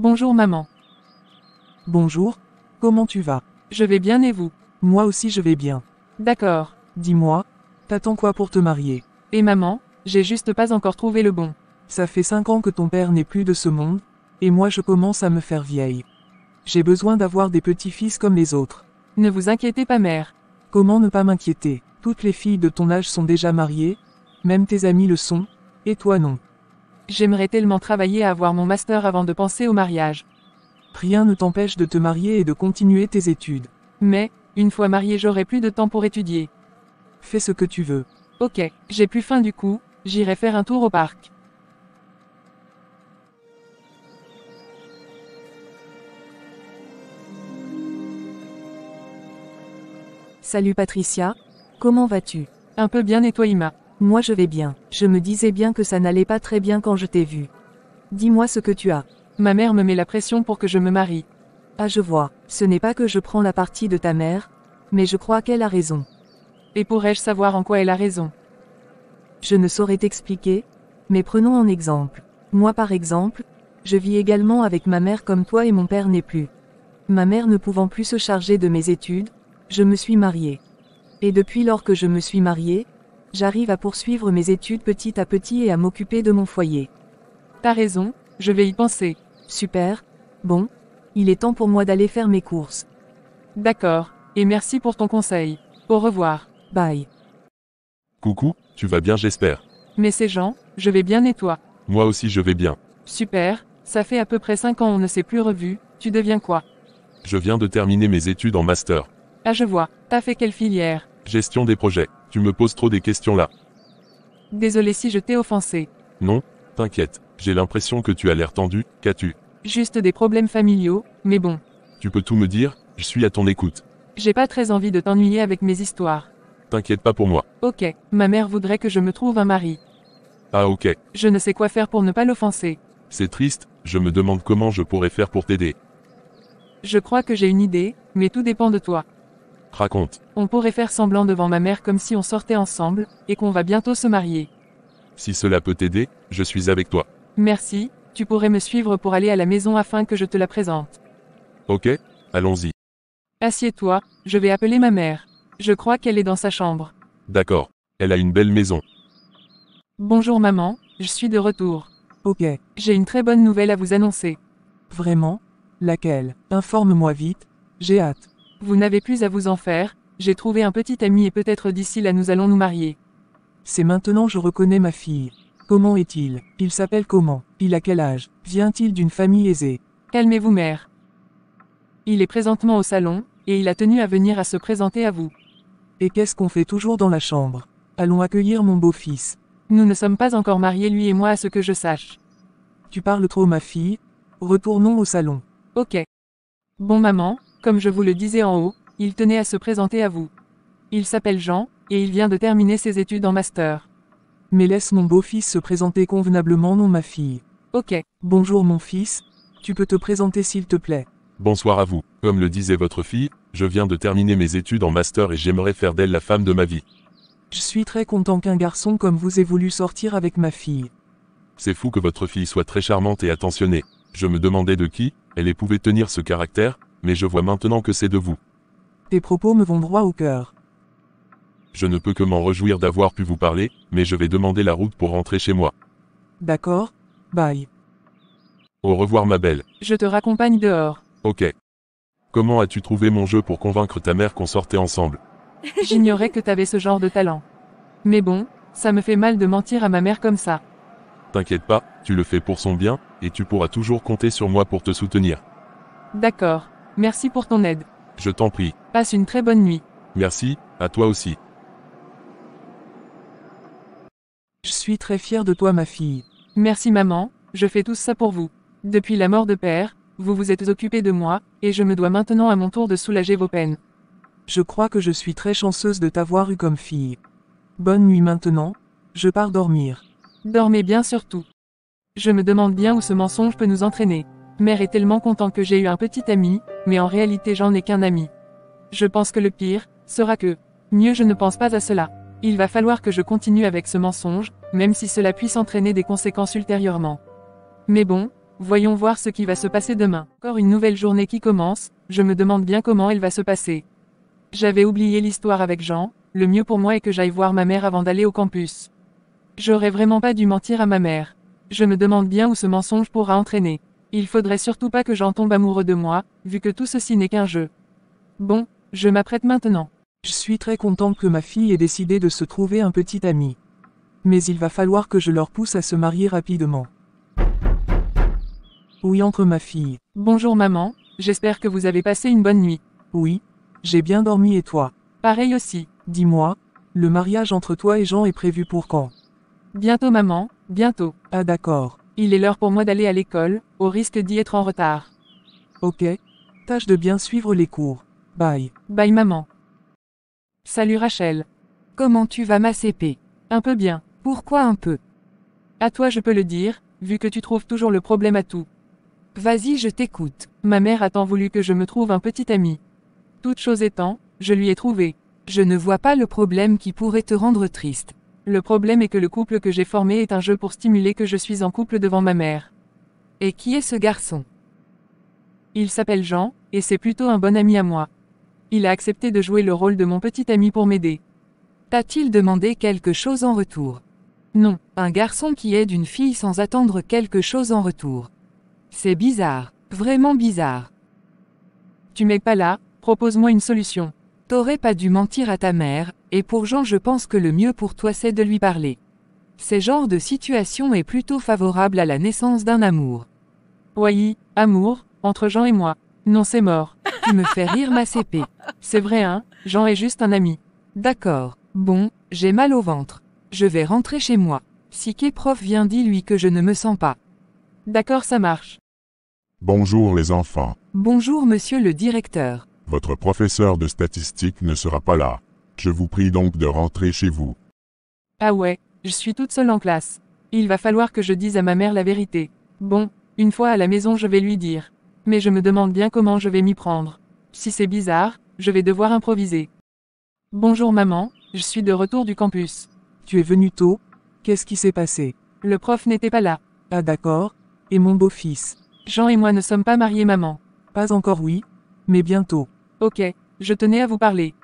Bonjour maman. Bonjour, comment tu vas? Je vais bien et vous? Moi aussi je vais bien. D'accord. Dis-moi, t'attends quoi pour te marier? Et maman, j'ai juste pas encore trouvé le bon. Ça fait 5 ans que ton père n'est plus de ce monde, et moi je commence à me faire vieille. J'ai besoin d'avoir des petits-fils comme les autres. Ne vous inquiétez pas mère. Comment ne pas m'inquiéter? Toutes les filles de ton âge sont déjà mariées, même tes amis le sont, et toi non. J'aimerais tellement travailler à avoir mon master avant de penser au mariage. Rien ne t'empêche de te marier et de continuer tes études. Mais, une fois mariée j'aurai plus de temps pour étudier. Fais ce que tu veux. Ok, j'ai plus faim du coup, j'irai faire un tour au parc. Salut Patricia, comment vas-tu? Un peu bien et toi Ima? Moi je vais bien. Je me disais bien que ça n'allait pas très bien quand je t'ai vu. Dis-moi ce que tu as. Ma mère me met la pression pour que je me marie. Ah je vois, ce n'est pas que je prends la partie de ta mère, mais je crois qu'elle a raison. Et pourrais-je savoir en quoi elle a raison? Je ne saurais t'expliquer, mais prenons un exemple. Moi par exemple, je vis également avec ma mère comme toi et mon père n'est plus. Ma mère ne pouvant plus se charger de mes études, je me suis mariée. Et depuis lors que je me suis mariée, j'arrive à poursuivre mes études petit à petit et à m'occuper de mon foyer. T'as raison, je vais y penser. Super. Bon, il est temps pour moi d'aller faire mes courses. D'accord, et merci pour ton conseil. Au revoir. Bye. Coucou, tu vas bien j'espère. Mais c'est Jean, je vais bien et toi? Moi aussi je vais bien. Super, ça fait à peu près 5 ans on ne s'est plus revus, tu deviens quoi? Je viens de terminer mes études en master. Ah je vois, t'as fait quelle filière? Gestion des projets. Tu me poses trop des questions là. Désolé si je t'ai offensé. Non, t'inquiète, j'ai l'impression que tu as l'air tendu, qu'as-tu? Juste des problèmes familiaux, mais bon. Tu peux tout me dire, je suis à ton écoute. J'ai pas très envie de t'ennuyer avec mes histoires. T'inquiète pas pour moi. Ok, ma mère voudrait que je me trouve un mari. Ah ok, Je ne sais quoi faire pour ne pas l'offenser. c'est triste, je me demande comment je pourrais faire pour t'aider. Je crois que j'ai une idée, mais tout dépend de toi. Raconte. On pourrait faire semblant devant ma mère comme si on sortait ensemble, et qu'on va bientôt se marier. Si cela peut t'aider, je suis avec toi. Merci, tu pourrais me suivre pour aller à la maison afin que je te la présente. Ok, allons-y. Assieds-toi, je vais appeler ma mère. Je crois qu'elle est dans sa chambre. D'accord, elle a une belle maison. Bonjour maman, je suis de retour. Ok, J'ai une très bonne nouvelle à vous annoncer. vraiment? Laquelle? Informe-moi vite, j'ai hâte. Vous n'avez plus à vous en faire, j'ai trouvé un petit ami et peut-être d'ici là nous allons nous marier. C'est maintenant je reconnais ma fille. Comment est-il? Il s'appelle comment? Il a quel âge? Vient-il d'une famille aisée? Calmez-vous mère. Il est présentement au salon, et il a tenu à venir à se présenter à vous. Et qu'est-ce qu'on fait toujours dans la chambre? Allons accueillir mon beau-fils. Nous ne sommes pas encore mariés lui et moi à ce que je sache. Tu parles trop ma fille, retournons au salon. Ok. Bon maman, comme je vous le disais en haut, il tenait à se présenter à vous. Il s'appelle Jean, et il vient de terminer ses études en master. Mais laisse mon beau-fils se présenter convenablement non ma fille. Ok. Bonjour mon fils, tu peux te présenter s'il te plaît. Bonsoir à vous. Comme le disait votre fille, je viens de terminer mes études en master et j'aimerais faire d'elle la femme de ma vie. Je suis très content qu'un garçon comme vous ait voulu sortir avec ma fille. C'est fou que votre fille soit très charmante et attentionnée. Je me demandais de qui elle pouvait tenir ce caractère, mais je vois maintenant que c'est de vous. Tes propos me vont droit au cœur. Je ne peux que m'en réjouir d'avoir pu vous parler, mais je vais demander la route pour rentrer chez moi. D'accord? Bye. Au revoir ma belle. Je te raccompagne dehors. Ok. Comment as-tu trouvé mon jeu pour convaincre ta mère qu'on sortait ensemble? J'ignorais que t'avais ce genre de talent. Mais bon, ça me fait mal de mentir à ma mère comme ça. T'inquiète pas, tu le fais pour son bien, et tu pourras toujours compter sur moi pour te soutenir. D'accord. Merci pour ton aide. Je t'en prie. Passe une très bonne nuit. Merci, à toi aussi. Je suis très fier de toi ma fille. Merci maman, je fais tout ça pour vous. Depuis la mort de père, vous vous êtes occupé de moi, et je me dois maintenant à mon tour de soulager vos peines. Je crois que je suis très chanceuse de t'avoir eu comme fille. Bonne nuit maintenant, je pars dormir. Dormez bien surtout. Je me demande bien où ce mensonge peut nous entraîner. Mère est tellement contente que j'ai eu un petit ami, mais en réalité j'en ai qu'un ami. Je pense que le pire, sera que... Mieux je ne pense pas à cela. Il va falloir que je continue avec ce mensonge, même si cela puisse entraîner des conséquences ultérieurement. Mais bon, Voyons voir ce qui va se passer demain. Encore une nouvelle journée qui commence, je me demande bien comment elle va se passer. J'avais oublié l'histoire avec Jean, le mieux pour moi est que j'aille voir ma mère avant d'aller au campus. J'aurais vraiment pas dû mentir à ma mère. Je me demande bien où ce mensonge pourra entraîner. Il faudrait surtout pas que Jean tombe amoureux de moi, vu que tout ceci n'est qu'un jeu. Bon, je m'apprête maintenant. Je suis très contente que ma fille ait décidé de se trouver un petit ami. Mais il va falloir que je leur pousse à se marier rapidement. Oui, entre ma fille. Bonjour maman, j'espère que vous avez passé une bonne nuit. Oui, j'ai bien dormi et toi? Pareil aussi. Dis-moi, le mariage entre toi et Jean est prévu pour quand? Bientôt maman, bientôt. Ah d'accord. Il est l'heure pour moi d'aller à l'école, au risque d'y être en retard. Ok. Tâche de bien suivre les cours. Bye. Bye maman. Salut Rachel. Comment tu vas ma CP? Un peu bien. Pourquoi un peu? À toi je peux le dire, vu que tu trouves toujours le problème à tout. Vas-y, je t'écoute. Ma mère a tant voulu que je me trouve un petit ami. Toute chose étant, je lui ai trouvé. Je ne vois pas le problème qui pourrait te rendre triste. Le problème est que le couple que j'ai formé est un jeu pour stimuler que je suis en couple devant ma mère. Et qui est ce garçon? Il s'appelle Jean, et c'est plutôt un bon ami à moi. Il a accepté de jouer le rôle de mon petit ami pour m'aider. T'a-t-il demandé quelque chose en retour? Non. Un garçon qui aide une fille sans attendre quelque chose en retour. C'est bizarre, vraiment bizarre. Tu m'aides pas là, propose-moi une solution. T'aurais pas dû mentir à ta mère, et pour Jean je pense que le mieux pour toi c'est de lui parler. Ce genre de situation est plutôt favorable à la naissance d'un amour. Oui, amour, entre Jean et moi. Non c'est mort. Tu me fais rire ma CP. C'est vrai hein, Jean est juste un ami. D'accord, bon, j'ai mal au ventre. Je vais rentrer chez moi. Si K-prof vient dis-lui que je ne me sens pas. D'accord ça marche. Bonjour les enfants. Bonjour monsieur le directeur. Votre professeur de statistique ne sera pas là. Je vous prie donc de rentrer chez vous. Ah ouais, je suis toute seule en classe. Il va falloir que je dise à ma mère la vérité. Bon, une fois à la maison je vais lui dire. Mais je me demande bien comment je vais m'y prendre. Si c'est bizarre, je vais devoir improviser. Bonjour maman, je suis de retour du campus. Tu es venu tôt? Qu'est-ce qui s'est passé? Le prof n'était pas là. Ah d'accord. Et mon beau-fils? Jean et moi ne sommes pas mariés maman. Pas encore oui, mais bientôt. Ok, je tenais à vous parler.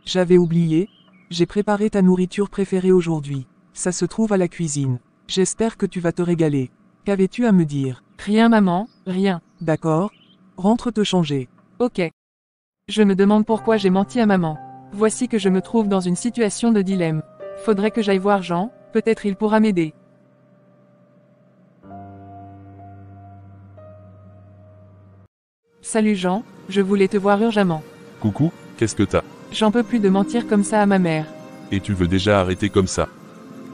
J'avais oublié, j'ai préparé ta nourriture préférée aujourd'hui. Ça se trouve à la cuisine. J'espère que tu vas te régaler. Qu'avais-tu à me dire? Rien maman, rien. D'accord. Rentre te changer. Ok. Je me demande pourquoi j'ai menti à maman. Voici que je me trouve dans une situation de dilemme. Faudrait que j'aille voir Jean, peut-être il pourra m'aider. Salut Jean, je voulais te voir urgemment. Coucou, qu'est-ce que t'as? J'en peux plus de mentir comme ça à ma mère. Et tu veux déjà arrêter comme ça?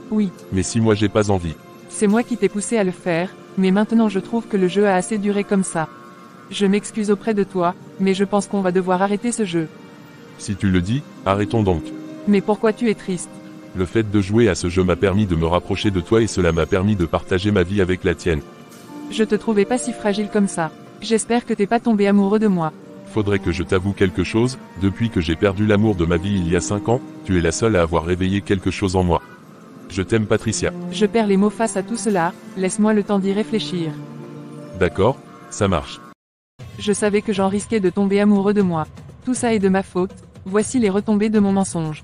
Oui, Mais si moi j'ai pas envie. c'est moi qui t'ai poussé à le faire, mais maintenant je trouve que le jeu a assez duré comme ça. Je m'excuse auprès de toi, mais je pense qu'on va devoir arrêter ce jeu. Si tu le dis, arrêtons donc. Mais pourquoi tu es triste? Le fait de jouer à ce jeu m'a permis de me rapprocher de toi et cela m'a permis de partager ma vie avec la tienne. Je te trouvais pas si fragile comme ça. J'espère que t'es pas tombé amoureux de moi. Faudrait que je t'avoue quelque chose, depuis que j'ai perdu l'amour de ma vie il y a 5 ans, tu es la seule à avoir réveillé quelque chose en moi. Je t'aime Patricia. Je perds les mots face à tout cela, laisse-moi le temps d'y réfléchir. D'accord, ça marche. Je savais que j'en risquais de tomber amoureux de moi. Tout ça est de ma faute, voici les retombées de mon mensonge.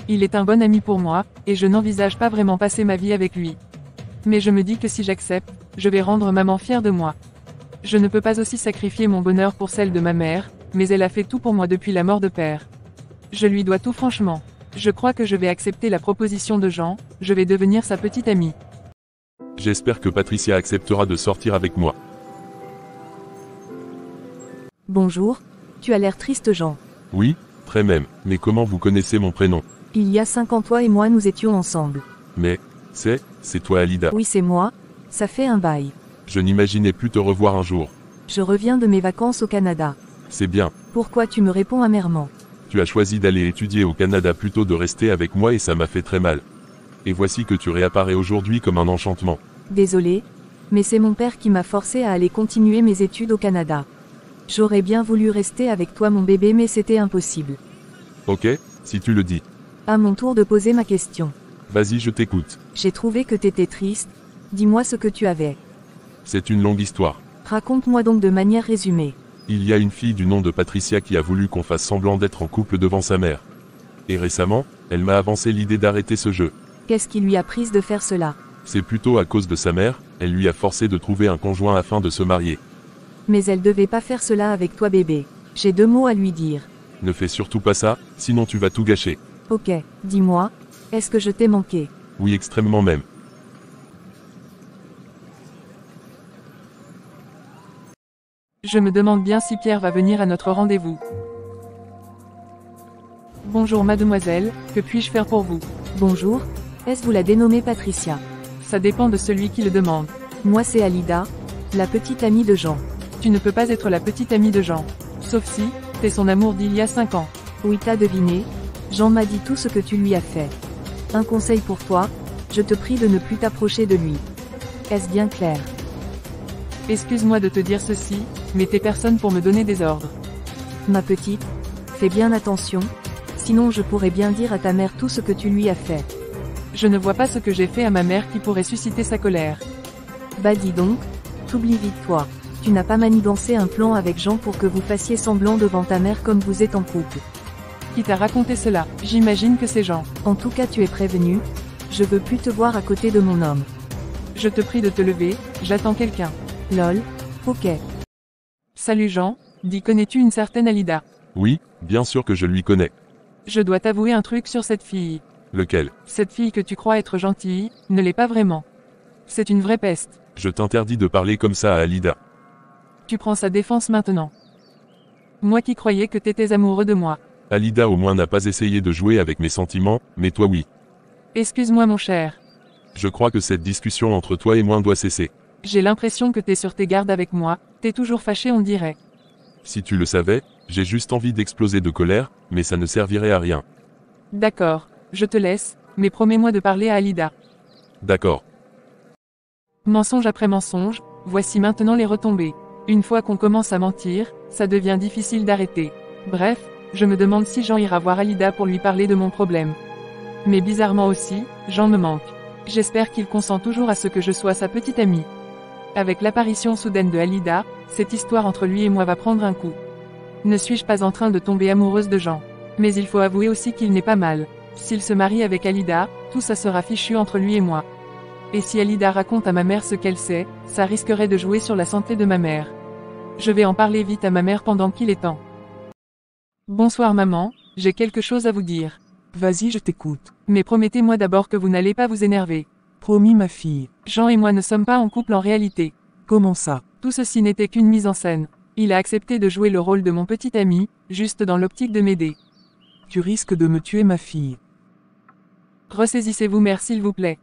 Il est un bon ami pour moi, et je n'envisage pas vraiment passer ma vie avec lui. Mais je me dis que si j'accepte, je vais rendre maman fière de moi. Je ne peux pas aussi sacrifier mon bonheur pour celle de ma mère, mais elle a fait tout pour moi depuis la mort de père. Je lui dois tout franchement. Je crois que je vais accepter la proposition de Jean, je vais devenir sa petite amie. J'espère que Patricia acceptera de sortir avec moi. Bonjour, tu as l'air triste Jean. Oui, très même, mais comment vous connaissez mon prénom? Il y a 5 ans toi et moi nous étions ensemble. Mais, c'est toi Alida. Oui c'est moi, ça fait un bail. Je n'imaginais plus te revoir un jour. Je reviens de mes vacances au Canada. C'est bien. Pourquoi tu me réponds amèrement? Tu as choisi d'aller étudier au Canada plutôt de rester avec moi et ça m'a fait très mal. Et voici que tu réapparais aujourd'hui comme un enchantement. Désolé, mais c'est mon père qui m'a forcé à aller continuer mes études au Canada. J'aurais bien voulu rester avec toi mon bébé mais c'était impossible. Ok, si tu le dis. À mon tour de poser ma question. Vas-y, je t'écoute. J'ai trouvé que t'étais triste, dis-moi ce que tu avais. C'est une longue histoire. Raconte-moi donc de manière résumée. Il y a une fille du nom de Patricia qui a voulu qu'on fasse semblant d'être en couple devant sa mère. Et récemment, elle m'a avancé l'idée d'arrêter ce jeu. Qu'est-ce qui lui a prise de faire cela? C'est plutôt à cause de sa mère, elle lui a forcé de trouver un conjoint afin de se marier. Mais elle devait pas faire cela avec toi bébé. J'ai 2 mots à lui dire. Ne fais surtout pas ça, sinon tu vas tout gâcher. Ok, dis-moi, est-ce que je t'ai manqué? Oui, extrêmement même. Je me demande bien si Pierre va venir à notre rendez-vous. Bonjour mademoiselle, que puis-je faire pour vous? Bonjour, est-ce vous la dénommée Patricia? Ça dépend de celui qui le demande. Moi c'est Alida, la petite amie de Jean. Tu ne peux pas être la petite amie de Jean. Sauf si, t'es son amour d'il y a 5 ans. Oui, t'as deviné, Jean m'a dit tout ce que tu lui as fait. Un conseil pour toi, je te prie de ne plus t'approcher de lui. Est-ce bien clair? Excuse-moi de te dire ceci, mais t'es personne pour me donner des ordres. Ma petite, fais bien attention, sinon je pourrais bien dire à ta mère tout ce que tu lui as fait. Je ne vois pas ce que j'ai fait à ma mère qui pourrait susciter sa colère. Bah dis donc, t'oublies vite toi. Tu n'as pas manigancé un plan avec Jean pour que vous fassiez semblant devant ta mère comme vous êtes en couple. Qui t'a raconté cela? J'imagine que c'est Jean. En tout cas tu es prévenu, je veux plus te voir à côté de mon homme. Je te prie de te lever, j'attends quelqu'un. Lol, ok. Salut Jean, dis connais-tu une certaine Alida? Oui, bien sûr que je lui connais. Je dois t'avouer un truc sur cette fille. Lequel? Cette fille que tu crois être gentille, ne l'est pas vraiment. C'est une vraie peste. Je t'interdis de parler comme ça à Alida. Tu prends sa défense maintenant. Moi qui croyais que t'étais amoureux de moi. Alida au moins n'a pas essayé de jouer avec mes sentiments, mais toi oui. Excuse-moi mon cher. Je crois que cette discussion entre toi et moi doit cesser. J'ai l'impression que t'es sur tes gardes avec moi, t'es toujours fâché on dirait. Si tu le savais, j'ai juste envie d'exploser de colère, mais ça ne servirait à rien. D'accord, je te laisse, mais promets-moi de parler à Alida. D'accord. Mensonge après mensonge, voici maintenant les retombées. Une fois qu'on commence à mentir, ça devient difficile d'arrêter. Bref, je me demande si Jean ira voir Alida pour lui parler de mon problème. Mais bizarrement aussi, Jean me manque. J'espère qu'il consent toujours à ce que je sois sa petite amie. Avec l'apparition soudaine de Alida, cette histoire entre lui et moi va prendre un coup. Ne suis-je pas en train de tomber amoureuse de Jean? Mais il faut avouer aussi qu'il n'est pas mal. S'il se marie avec Alida, tout ça sera fichu entre lui et moi. Et si Alida raconte à ma mère ce qu'elle sait, ça risquerait de jouer sur la santé de ma mère. Je vais en parler vite à ma mère pendant qu'il est temps. Bonsoir maman, j'ai quelque chose à vous dire. Vas-y, je t'écoute. Mais promettez-moi d'abord que vous n'allez pas vous énerver. Promis ma fille. Jean et moi ne sommes pas en couple en réalité. Comment ça? Tout ceci n'était qu'une mise en scène. Il a accepté de jouer le rôle de mon petit ami, juste dans l'optique de m'aider. Tu risques de me tuer ma fille. Ressaisissez-vous mère s'il vous plaît.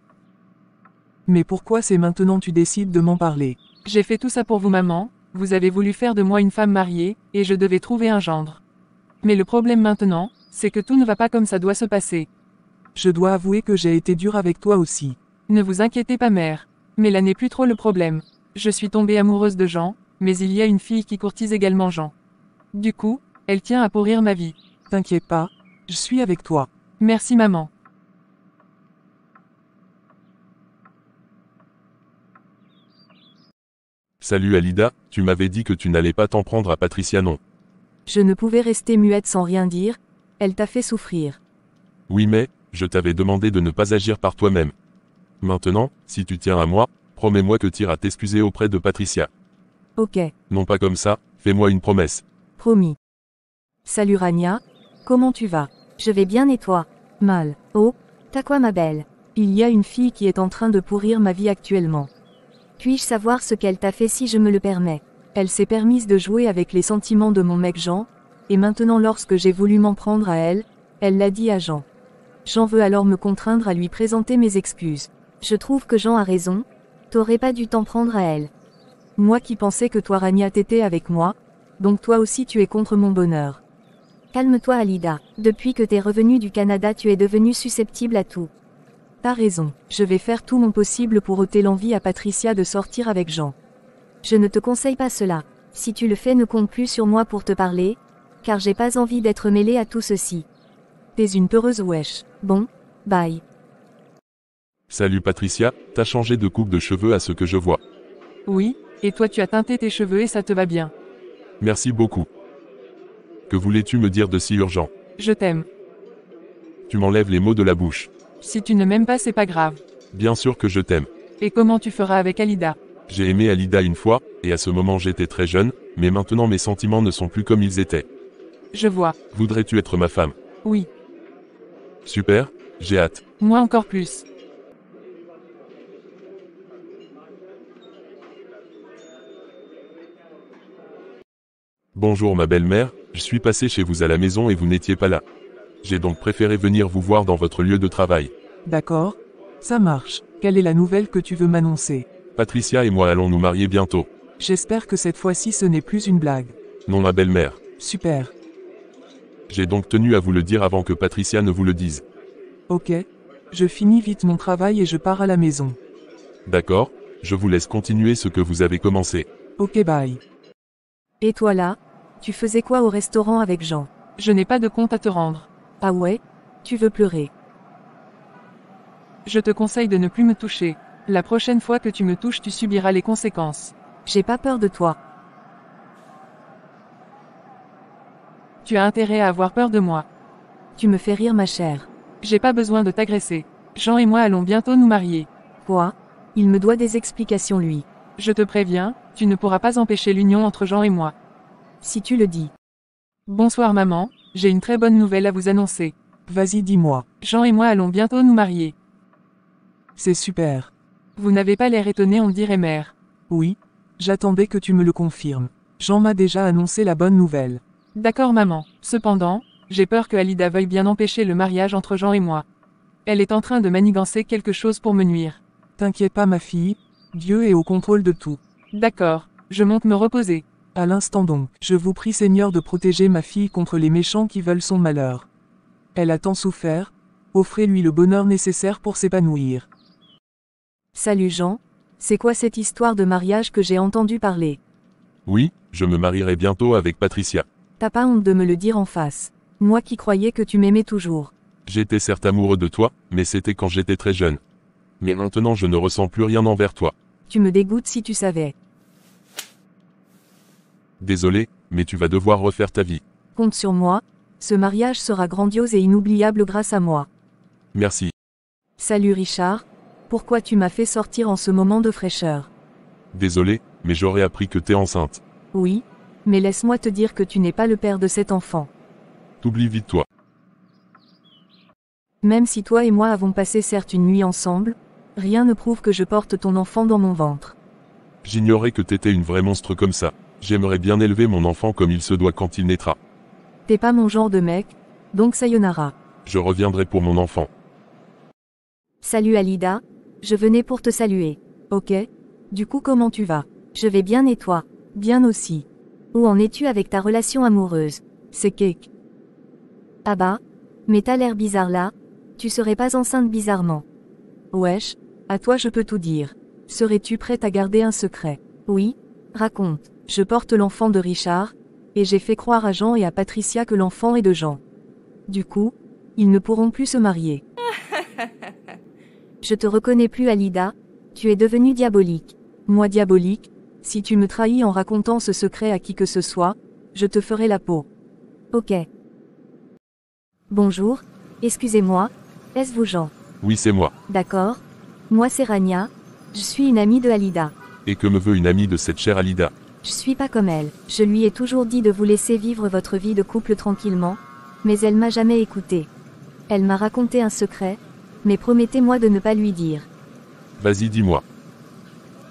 Mais pourquoi c'est maintenant tu décides de m'en parler? J'ai fait tout ça pour vous maman, vous avez voulu faire de moi une femme mariée, et je devais trouver un gendre. Mais le problème maintenant, c'est que tout ne va pas comme ça doit se passer. Je dois avouer que j'ai été dur avec toi aussi. Ne vous inquiétez pas mère. Mais là n'est plus trop le problème. Je suis tombée amoureuse de Jean, mais il y a une fille qui courtise également Jean. Du coup, elle tient à pourrir ma vie. T'inquiète pas, je suis avec toi. Merci maman. Salut Alida, tu m'avais dit que tu n'allais pas t'en prendre à Patricia non? Je ne pouvais rester muette sans rien dire, elle t'a fait souffrir. Oui mais, je t'avais demandé de ne pas agir par toi-même. Maintenant, si tu tiens à moi, promets-moi que tu iras t'excuser auprès de Patricia. Ok, Non pas comme ça, fais-moi une promesse. promis. Salut Rania, comment tu vas? Je vais bien et toi? Mal. Oh, t'as quoi ma belle? Il y a une fille qui est en train de pourrir ma vie actuellement. Puis-je savoir ce qu'elle t'a fait si je me le permets? Elle s'est permise de jouer avec les sentiments de mon mec Jean, et maintenant lorsque j'ai voulu m'en prendre à elle, elle l'a dit à Jean. Jean veut alors me contraindre à lui présenter mes excuses. Je trouve que Jean a raison, t'aurais pas dû t'en prendre à elle. Moi qui pensais que toi Rania t'étais avec moi, donc toi aussi tu es contre mon bonheur. Calme-toi Alida, depuis que t'es revenue du Canada tu es devenue susceptible à tout. T'as raison, je vais faire tout mon possible pour ôter l'envie à Patricia de sortir avec Jean. Je ne te conseille pas cela. Si tu le fais ne compte plus sur moi pour te parler, car j'ai pas envie d'être mêlée à tout ceci. T'es une peureuse wesh. Bon, bye. Salut Patricia, t'as changé de coupe de cheveux à ce que je vois. Oui, et toi tu as teinté tes cheveux et ça te va bien. Merci beaucoup. Que voulais-tu me dire de si urgent? Je t'aime. Tu m'enlèves les mots de la bouche. Si tu ne m'aimes pas c'est pas grave. Bien sûr que je t'aime. Et comment tu feras avec Alida? J'ai aimé Alida une fois, et à ce moment j'étais très jeune, mais maintenant mes sentiments ne sont plus comme ils étaient. Je vois. Voudrais-tu être ma femme? Oui. Super, j'ai hâte. Moi encore plus. Bonjour ma belle-mère, je suis passé chez vous à la maison et vous n'étiez pas là. J'ai donc préféré venir vous voir dans votre lieu de travail. D'accord. Ça marche. Quelle est la nouvelle que tu veux m'annoncer? Patricia et moi allons nous marier bientôt. J'espère que cette fois-ci ce n'est plus une blague. Non ma belle-mère. Super. J'ai donc tenu à vous le dire avant que Patricia ne vous le dise. Ok. Je finis vite mon travail et je pars à la maison. D'accord, je vous laisse continuer ce que vous avez commencé. Ok bye. Et toi là? Tu faisais quoi au restaurant avec Jean? Je n'ai pas de compte à te rendre. Ah ouais? Tu veux pleurer? Je te conseille de ne plus me toucher. La prochaine fois que tu me touches tu subiras les conséquences. J'ai pas peur de toi. Tu as intérêt à avoir peur de moi. Tu me fais rire ma chère. J'ai pas besoin de t'agresser. Jean et moi allons bientôt nous marier. Quoi? Il me doit des explications lui. Je te préviens, tu ne pourras pas empêcher l'union entre Jean et moi. Si tu le dis. Bonsoir maman, j'ai une très bonne nouvelle à vous annoncer. Vas-y dis-moi. Jean et moi allons bientôt nous marier. C'est super. Vous n'avez pas l'air étonné on dirait mère. Oui. J'attendais que tu me le confirmes. Jean m'a déjà annoncé la bonne nouvelle. D'accord maman, cependant, j'ai peur que Alida veuille bien empêcher le mariage entre Jean et moi. Elle est en train de manigancer quelque chose pour me nuire. T'inquiète pas ma fille, Dieu est au contrôle de tout. D'accord, je monte me reposer. À l'instant donc, je vous prie Seigneur de protéger ma fille contre les méchants qui veulent son malheur. Elle a tant souffert, offrez-lui le bonheur nécessaire pour s'épanouir. Salut Jean. C'est quoi cette histoire de mariage que j'ai entendu parler? Oui, je me marierai bientôt avec Patricia. T'as pas honte de me le dire en face? Moi qui croyais que tu m'aimais toujours. J'étais certes amoureux de toi, mais c'était quand j'étais très jeune. Mais maintenant je ne ressens plus rien envers toi. Tu me dégoûtes si tu savais. Désolé, mais tu vas devoir refaire ta vie. Compte sur moi, ce mariage sera grandiose et inoubliable grâce à moi. Merci. Salut Richard. Pourquoi tu m'as fait sortir en ce moment de fraîcheur? Désolé, mais j'aurais appris que t'es enceinte. Oui, mais laisse-moi te dire que tu n'es pas le père de cet enfant. T'oublies vite toi. Même si toi et moi avons passé certes une nuit ensemble, rien ne prouve que je porte ton enfant dans mon ventre. J'ignorais que t'étais une vraie monstre comme ça. J'aimerais bien élever mon enfant comme il se doit quand il naîtra. T'es pas mon genre de mec, donc sayonara. Je reviendrai pour mon enfant. Salut Alida, je venais pour te saluer. Ok. Du coup comment tu vas? Je vais bien et toi? Bien aussi. Où en es-tu avec ta relation amoureuse? C'est cake. Ah bah? Mais t'as l'air bizarre là. Tu serais pas enceinte bizarrement? Wesh, à toi je peux tout dire. Serais-tu prête à garder un secret? Oui, raconte. Je porte l'enfant de Richard, et j'ai fait croire à Jean et à Patricia que l'enfant est de Jean. Du coup, ils ne pourront plus se marier. Je te reconnais plus Alida, tu es devenue diabolique. Moi diabolique? Si tu me trahis en racontant ce secret à qui que ce soit, je te ferai la peau. Ok. Bonjour, excusez-moi, est-ce vous Jean? Oui c'est moi. D'accord. Moi c'est Rania, je suis une amie de Alida. Et que me veut une amie de cette chère Alida? Je suis pas comme elle, je lui ai toujours dit de vous laisser vivre votre vie de couple tranquillement, mais elle m'a jamais écouté. Elle m'a raconté un secret, mais promettez-moi de ne pas lui dire. Vas-y dis-moi.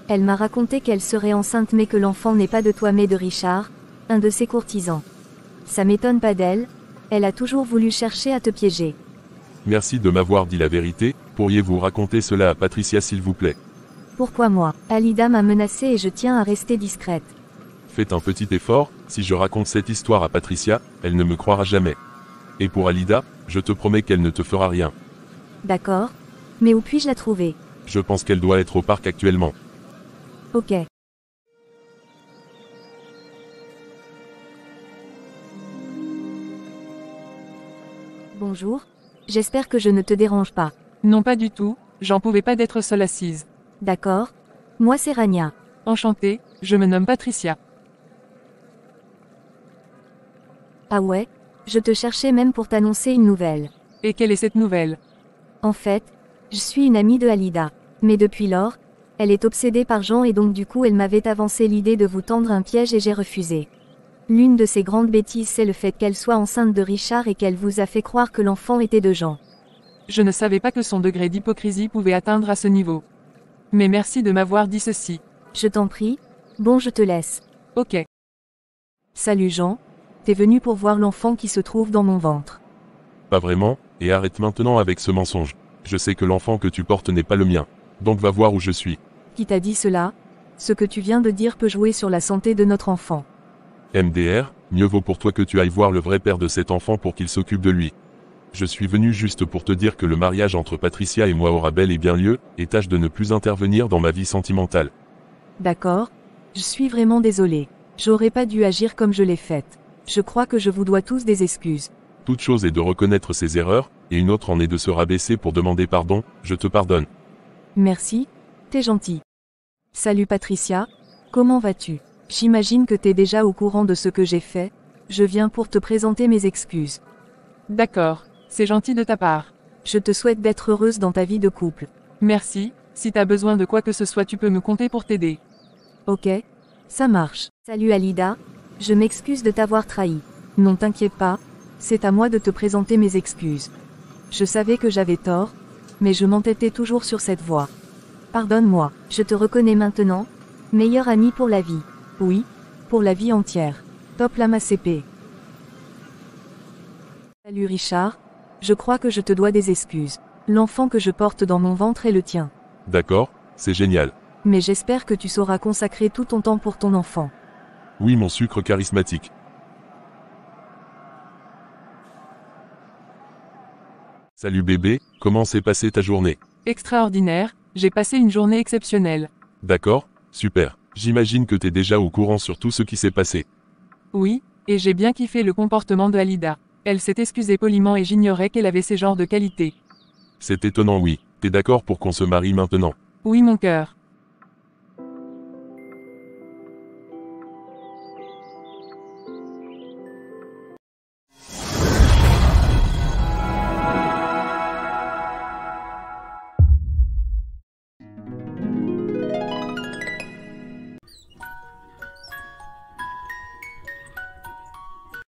Elle m'a raconté qu'elle serait enceinte mais que l'enfant n'est pas de toi mais de Richard, un de ses courtisans. Ça m'étonne pas d'elle, elle a toujours voulu chercher à te piéger. Merci de m'avoir dit la vérité, pourriez-vous raconter cela à Patricia s'il vous plaît? Pourquoi moi? Alida m'a menacée et je tiens à rester discrète. Faites un petit effort, si je raconte cette histoire à Patricia, elle ne me croira jamais. Et pour Alida, je te promets qu'elle ne te fera rien. D'accord. Mais où puis-je la trouver? Je pense qu'elle doit être au parc actuellement. Ok. Bonjour. J'espère que je ne te dérange pas. Non pas du tout, j'en pouvais pas d'être seule assise. D'accord. Moi c'est Rania. Enchantée, je me nomme Patricia. Ah ouais? Je te cherchais même pour t'annoncer une nouvelle. Et quelle est cette nouvelle? En fait, je suis une amie de Alida. Mais depuis lors, elle est obsédée par Jean et donc du coup elle m'avait avancé l'idée de vous tendre un piège et j'ai refusé. L'une de ses grandes bêtises c'est le fait qu'elle soit enceinte de Richard et qu'elle vous a fait croire que l'enfant était de Jean. Je ne savais pas que son degré d'hypocrisie pouvait atteindre à ce niveau. Mais merci de m'avoir dit ceci. Je t'en prie. Bon, je te laisse. Ok. Salut Jean. T'es venu pour voir l'enfant qui se trouve dans mon ventre. Pas vraiment, et arrête maintenant avec ce mensonge. Je sais que l'enfant que tu portes n'est pas le mien. Donc va voir où je suis. Qui t'a dit cela? Ce que tu viens de dire peut jouer sur la santé de notre enfant. MDR, mieux vaut pour toi que tu ailles voir le vrai père de cet enfant pour qu'il s'occupe de lui. Je suis venu juste pour te dire que le mariage entre Patricia et moi aura bel et bien lieu, et tâche de ne plus intervenir dans ma vie sentimentale. D'accord. Je suis vraiment désolée. J'aurais pas dû agir comme je l'ai fait. Je crois que je vous dois tous des excuses. Toute chose est de reconnaître ses erreurs, et une autre en est de se rabaisser pour demander pardon, je te pardonne. Merci. T'es gentil. Salut Patricia. Comment vas-tu? J'imagine que t'es déjà au courant de ce que j'ai fait. Je viens pour te présenter mes excuses. D'accord, c'est gentil de ta part. Je te souhaite d'être heureuse dans ta vie de couple. Merci, si t'as besoin de quoi que ce soit tu peux me compter pour t'aider. Ok. Ça marche. Salut Alida. Je m'excuse de t'avoir trahi. Non t'inquiète pas. C'est à moi de te présenter mes excuses. Je savais que j'avais tort, mais je m'entêtais toujours sur cette voie. Pardonne-moi. Je te reconnais maintenant. Meilleur ami pour la vie. Oui, pour la vie entière. Top lama CP. Salut Richard. Je crois que je te dois des excuses. L'enfant que je porte dans mon ventre est le tien. D'accord, c'est génial. Mais j'espère que tu sauras consacrer tout ton temps pour ton enfant. Oui, mon sucre charismatique. Salut bébé, comment s'est passée ta journée? Extraordinaire, j'ai passé une journée exceptionnelle. D'accord, super. J'imagine que t'es déjà au courant sur tout ce qui s'est passé. Oui, et j'ai bien kiffé le comportement de Alida. Elle s'est excusée poliment et j'ignorais qu'elle avait ces genres de qualités. C'est étonnant, oui. T'es d'accord pour qu'on se marie maintenant? Oui mon cœur.